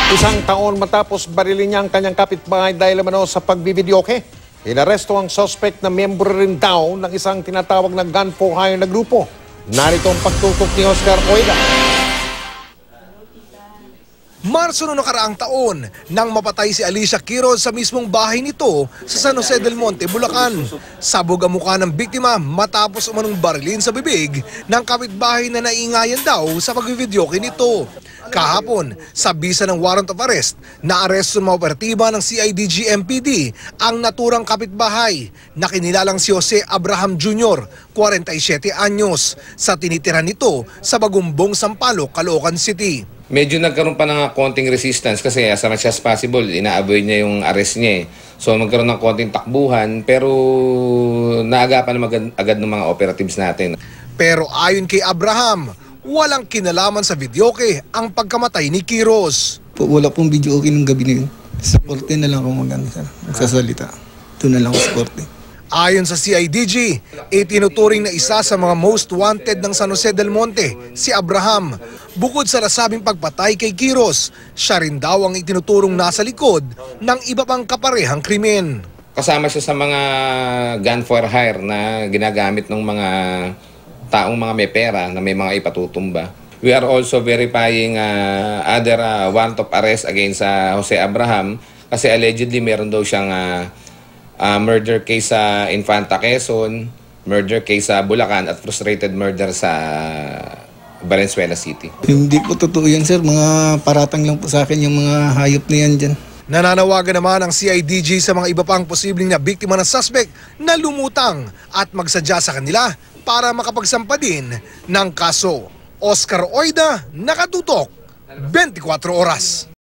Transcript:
Isang taon matapos barilin niya ang kanyang kapitbahay dahil umano sa pagbibidyoke, inaresto ang suspect na miyembro rin daw ng isang tinatawag na gun for hire na grupo. Narito ang pagtutok ni Oscar Oida. Marso noong nakaraang taon nang mapatay si Alicia Quiroz sa mismong bahay nito sa San Jose del Monte, Bulacan. Sabog ang mukha ng biktima matapos umanong barilin sa bibig ng kapitbahay na naingayan daw sa pagbividyoke nito. Kahapon, sa bisa ng warrant of arrest, naaresto ng mga operatiba ng CIDG-MPD ang naturang kapitbahay na kinilalang si Jose Abraham Jr., 47 anyos, sa tinitirahan nito sa Bagumbong, Sampaloc, Caloocan City. Medyo nagkaroon pa ng konting resistance kasi as much as possible, ina-avoid niya yung arrest niya eh. So magkaroon ng konting takbuhan pero naagapan naman agad ng mga operatives natin. Pero ayon kay Abraham, walang kinalaman sa videoke ang pagkamatay ni Quiroz. Wala pong videoke ng gabi na yun. Sa korte na lang ako magsasalita. Doon na lang ako sa korte. Ayon sa CIDG, itinuturing na isa sa mga most wanted ng San Jose del Monte, si Abraham. Bukod sa nasabing pagpatay kay Quiroz, siya rin daw ang itinuturong nasa likod ng iba pang kaparehang krimen. Kasama siya sa mga gun for hire na ginagamit ng mga taong mga may pera na may mga ipatutumba. We are also verifying other warrant of arrest against Jose Abraham kasi allegedly meron daw siyang murder case sa Infanta, Quezon, murder case sa Bulacan at frustrated murder sa Valenzuela City. Hindi po totoo yan, sir. Mga paratang lang po sa akin yung mga hayop na yan dyan. Nananawagan naman ang CIDG sa mga iba pang posibleng na biktima ng suspect na lumutang at magsadya sa kanila para makapagsampa din ng kaso. Oscar Oida, Nakatutok, 24 Oras.